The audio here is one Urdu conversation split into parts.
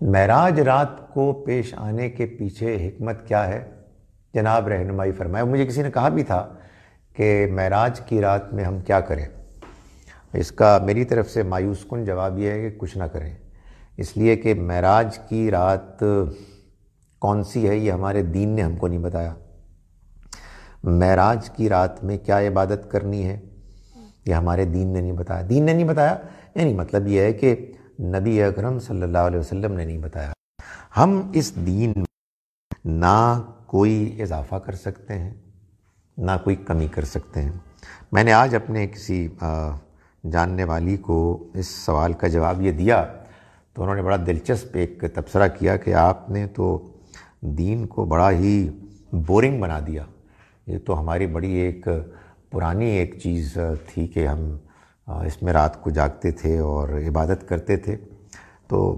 معراج رات کو پیش آنے کے پیچھے حکمت کیا ہے؟ جناب رہنمائی فرمائے۔ مجھے کسی نے کہا بھی تھا کہ معراج کی رات میں ہم کیا کریں؟ اس کا میری طرف سے مایوس کن جواب یہ ہے کہ کچھ نہ کریں، اس لیے کہ معراج کی رات کون سی ہے یہ ہمارے دین نے ہم کو نہیں بتایا۔ معراج کی رات میں کیا عبادت کرنی ہے یہ ہمارے دین نے نہیں بتایا۔ دین نے نہیں بتایا یعنی مطلب یہ ہے کہ نبی اکرم صلی اللہ علیہ وسلم نے نہیں بتایا۔ ہم اس دین میں نہ کوئی اضافہ کر سکتے ہیں نہ کوئی کمی کر سکتے ہیں۔ میں نے آج اپنے کسی جاننے والی کو اس سوال کا جواب یہ دیا تو انہوں نے بڑا دلچسپ ایک تبصرہ کیا کہ آپ نے تو دین کو بڑا ہی بورنگ بنا دیا، یہ تو ہماری بڑی ایک پرانی ایک چیز تھی کہ ہم اس میں رات کو جاگتے تھے اور عبادت کرتے تھے۔ تو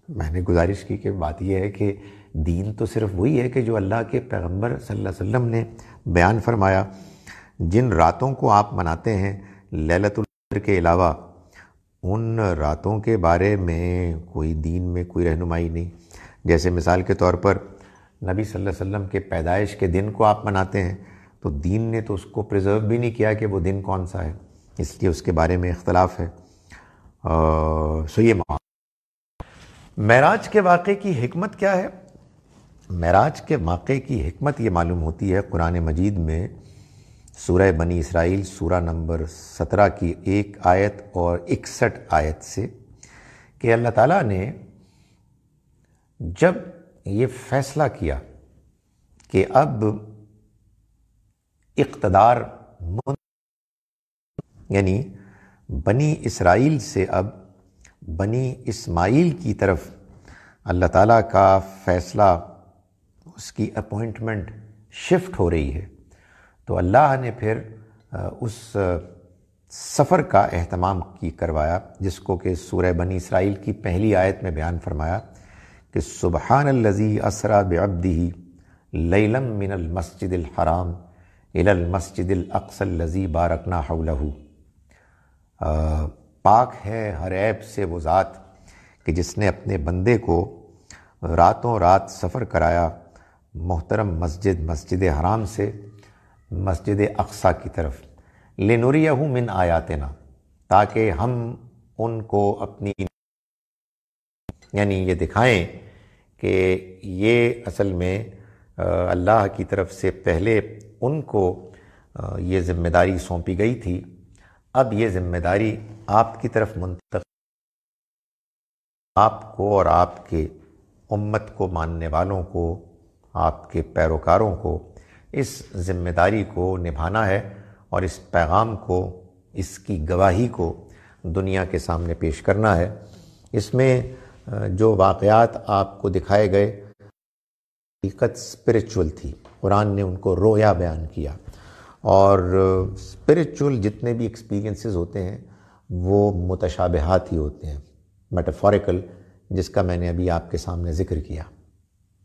میں نے گزارش کی کہ بات یہ ہے کہ دین تو صرف وہی ہے کہ جو اللہ کے پیغمبر صلی اللہ علیہ وسلم نے بیان فرمایا۔ جن راتوں کو آپ مناتے ہیں لیلۃ القدر کے علاوہ، ان راتوں کے بارے میں کوئی دین میں کوئی رہنمائی نہیں۔ جیسے مثال کے طور پر نبی صلی اللہ علیہ وسلم کے پیدائش کے دن کو آپ مناتے ہیں تو دین نے تو اس کو پریزرو بھی نہیں کیا کہ وہ دن کون سا ہے، اس لیے اس کے بارے میں اختلاف ہے۔ یہ معراج کے واقعے کی حکمت کیا ہے؟ معراج کے واقعے کی حکمت یہ معلوم ہوتی ہے قرآن مجید میں سورہ بنی اسرائیل سورہ نمبر 17 کی 1 آیت اور 61 آیت سے، کہ اللہ تعالیٰ نے جب یہ فیصلہ کیا کہ اب اقتدار یعنی بنی اسرائیل سے اب بنی اسماعیل کی طرف اللہ تعالیٰ کا فیصلہ، اس کی اپوائنٹمنٹ شفٹ ہو رہی ہے، تو اللہ نے پھر اس سفر کا اہتمام کروایا جس کو کہ سورہ بنی اسرائیل کی پہلی آیت میں بیان فرمایا کہ سبحان الذی اسری بعبدہ لیلا من المسجد الحرام الی المسجد الاقصی الذی بارکنا حولہ۔ پاک ہے ہر عیب سے وہ ذات کہ جس نے اپنے بندے کو راتوں رات سفر کرایا محترم مسجد حرام سے مسجد اقصیٰ کی طرف، لنریہ من آیاتنا، تاکہ ہم ان کو اپنی یعنی یہ دکھائیں کہ یہ اصل میں اللہ کی طرف سے پہلے ان کو یہ ذمہ داری سونپی گئی تھی، اب یہ ذمہ داری آپ کی طرف منتقل، آپ کو اور آپ کے امت کو ماننے والوں کو، آپ کے پیروکاروں کو اس ذمہ داری کو نبھانا ہے اور اس پیغام کو، اس کی گواہی کو دنیا کے سامنے پیش کرنا ہے۔ اس میں جو واقعات آپ کو دکھائے گئے حقیقت اسپریچول تھی، قرآن نے ان کو رویا بیان کیا، اور اسپریچول جتنے بھی ایکسپیرینسز ہوتے ہیں وہ متشابہات ہی ہوتے ہیں، میٹافوریکل، جس کا میں نے ابھی آپ کے سامنے ذکر کیا۔